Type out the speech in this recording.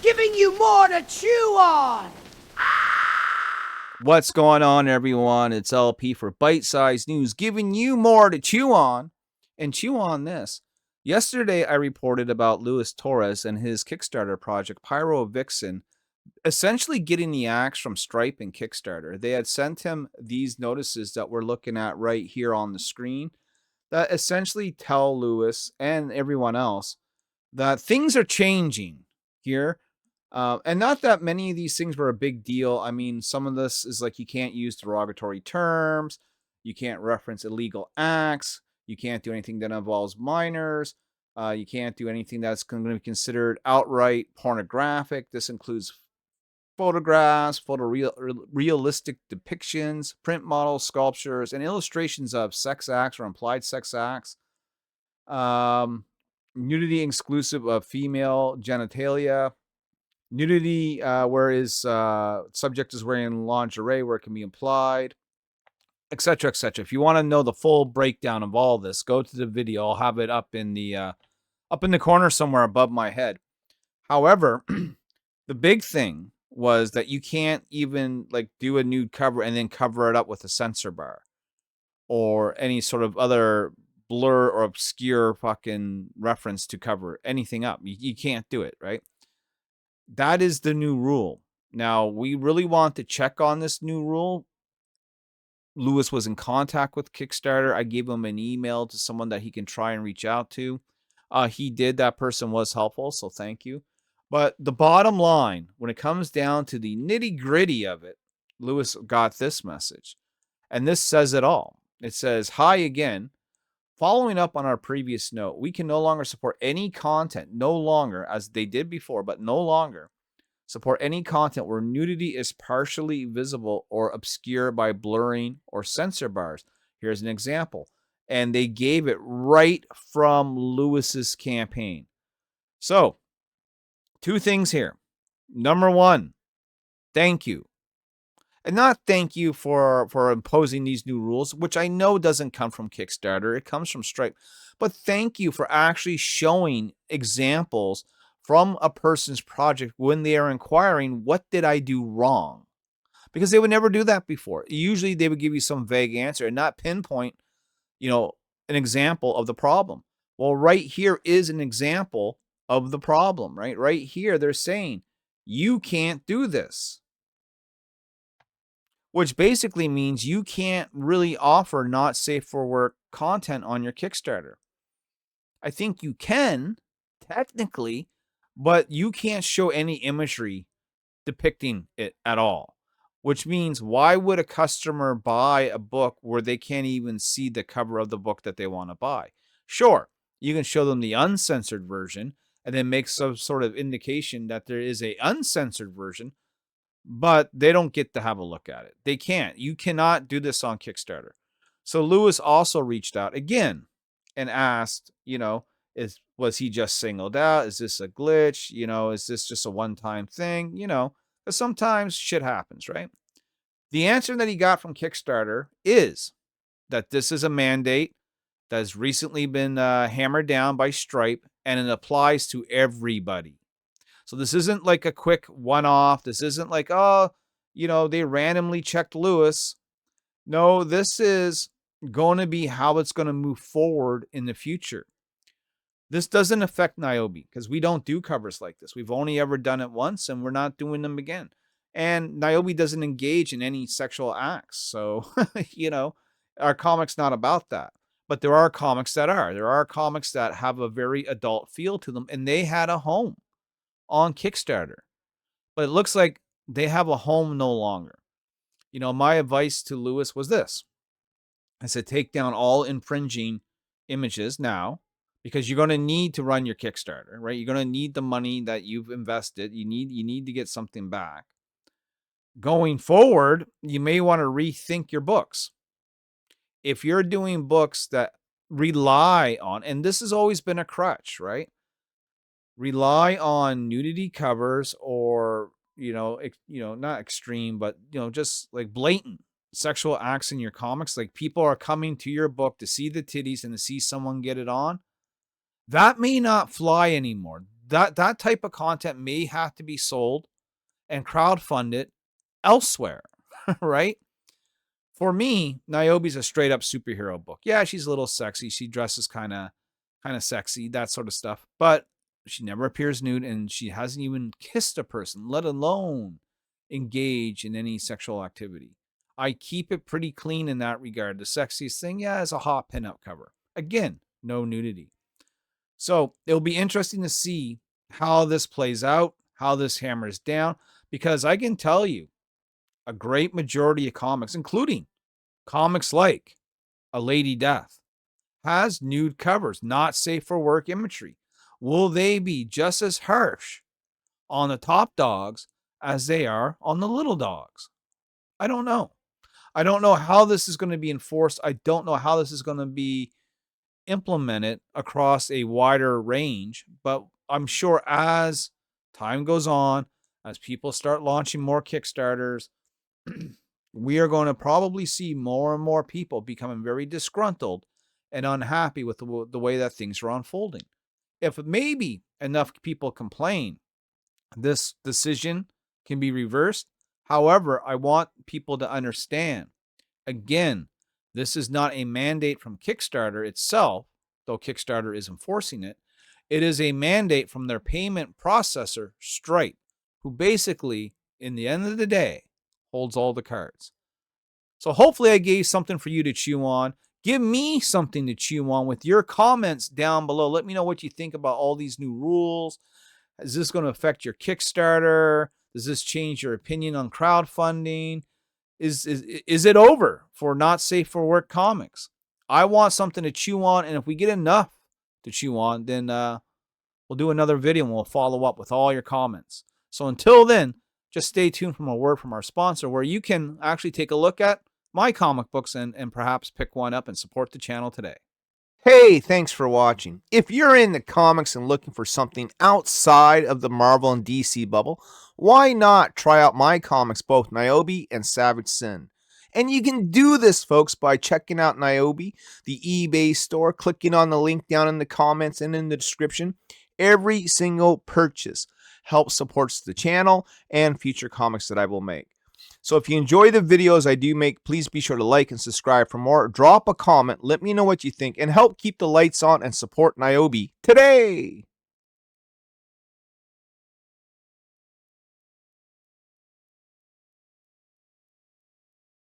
giving you more to chew on. What's going on, everyone? It's LP for Bite Size News, giving you more to chew on. And chew on this. Yesterday, I reported about Luis Torres and his Kickstarter project, Pyro Vixen, essentially getting the axe from Stripe and Kickstarter. They had sent him these notices that we're looking at right here on the screen that essentially tell Luis and everyone else that things are changing here. And not that many of these things were a big deal. I mean, some of this is like you can't use derogatory terms, you can't reference illegal acts, you can't do anything that involves minors, you can't do anything that's going to be considered outright pornographic. This includes photographs, photorealistic depictions, print models, sculptures, and illustrations of sex acts or implied sex acts. Nudity exclusive of female genitalia. Nudity where his subject is wearing lingerie where it can be implied, etc., etc. If you want to know the full breakdown of all this, go to the video. I'll have it up in the corner somewhere above my head. However, the big thing was that you can't even like do a nude cover and then cover it up with a censor bar or any sort of other blur or obscure fucking reference to cover anything up. You can't do it, right? That is the new rule. Now, we really want to check on this new rule. Luis was in contact with Kickstarter. I gave him an email to someone that he can try and reach out to. He did. That person was helpful, so thank you. But the bottom line, when it comes down to the nitty-gritty of it, Luis got this message. And this says it all. It says, "Hi again. Following up on our previous note, we can no longer support any content, no longer, as they did before, but no longer support any content where nudity is partially visible or obscure by blurring or censor bars." Here's an example. And they gave it right from Luis's campaign. So, two things here. Number one, thank you. And not thank you for imposing these new rules, which I know doesn't come from Kickstarter. It comes from Stripe. But thank you for actually showing examples from a person's project when they are inquiring, what did I do wrong? Because they would never do that before. Usually they would give you some vague answer and not pinpoint, an example of the problem. Well, right here is an example of the problem, right? Right here, they're saying, you can't do this. Which basically means you can't really offer not safe for work content on your Kickstarter. I think you can, technically, but you can't show any imagery depicting it at all. Which means, why would a customer buy a book where they can't even see the cover of the book that they want to buy? Sure, you can show them the uncensored version and then make some sort of indication that there is a uncensored version, but they don't get to have a look at it. They can't. You cannot do this on Kickstarter. So Luis also reached out again and asked, was he just singled out? Is this a glitch? Is this just a one-time thing? Because sometimes shit happens, right? The answer that he got from Kickstarter is that this is a mandate that has recently been hammered down by Stripe, and it applies to everybody. So this isn't like a quick one-off. This isn't like, they randomly checked Luis. No, this is going to be how it's going to move forward in the future. This doesn't affect Niobe because we don't do covers like this. We've only ever done it once and we're not doing them again. And Niobe doesn't engage in any sexual acts. So, our comic's not about that. But there are comics that are. There are comics that have a very adult feel to them, and they had a home on Kickstarter. But it looks like they have a home no longer. My advice to Luis was this. I said, take down all infringing images now, because you're going to need to run your Kickstarter, right? You're going to need the money that you've invested. You need to get something back. Going forward, you may want to rethink your books. If you're doing books that rely on, and this has always been a crutch, right? Rely on nudity covers or, not extreme, but, just like blatant sexual acts in your comics. Like, people are coming to your book to see the titties and to see someone get it on. That may not fly anymore. that type of content may have to be sold and crowdfunded elsewhere, right? For me, Niobe's a straight up superhero book. Yeah, she's a little sexy. She dresses kind of sexy, that sort of stuff. But she never appears nude, and she hasn't even kissed a person, let alone engage in any sexual activity. I keep it pretty clean in that regard. The sexiest thing, yeah, is a hot pinup cover. Again, no nudity. So it'll be interesting to see how this plays out, how this hammers down, because I can tell you a great majority of comics, including comics like A Lady Death, has nude covers, not safe for work imagery. Will they be just as harsh on the top dogs as they are on the little dogs? I don't know. I don't know how this is going to be enforced. I don't know how this is going to be implemented across a wider range, but I'm sure as time goes on, as people start launching more Kickstarters, we are going to probably see more and more people becoming very disgruntled and unhappy with the way that things are unfolding. If maybe enough people complain, this decision can be reversed. However, I want people to understand, again, this is not a mandate from Kickstarter itself, though Kickstarter is enforcing it. It is a mandate from their payment processor, Stripe, who basically, in the end of the day, holds all the cards. So hopefully I gave something for you to chew on. Give me something to chew on with your comments down below. Let me know what you think about all these new rules. Is this going to affect your Kickstarter? Does this change your opinion on crowdfunding? Is it over for not safe for work comics? I want something to chew on, and if we get enough to chew on, then we'll do another video and we'll follow up with all your comments. So until then, just stay tuned for a word from our sponsor, where you can actually take a look at my comic books and perhaps pick one up and support the channel today. Hey, thanks for watching. If you're into comics and looking for something outside of the Marvel and DC bubble, why not try out my comics, both Niobe and Savage Sin? And you can do this, folks, by checking out Niobe, the eBay store, clicking on the link down in the comments and in the description. Every single purchase helps supports the channel and future comics that I will make. So if you enjoy the videos I do make, please be sure to like and subscribe for more. Drop a comment, let me know what you think, and help keep the lights on and support Niobe today.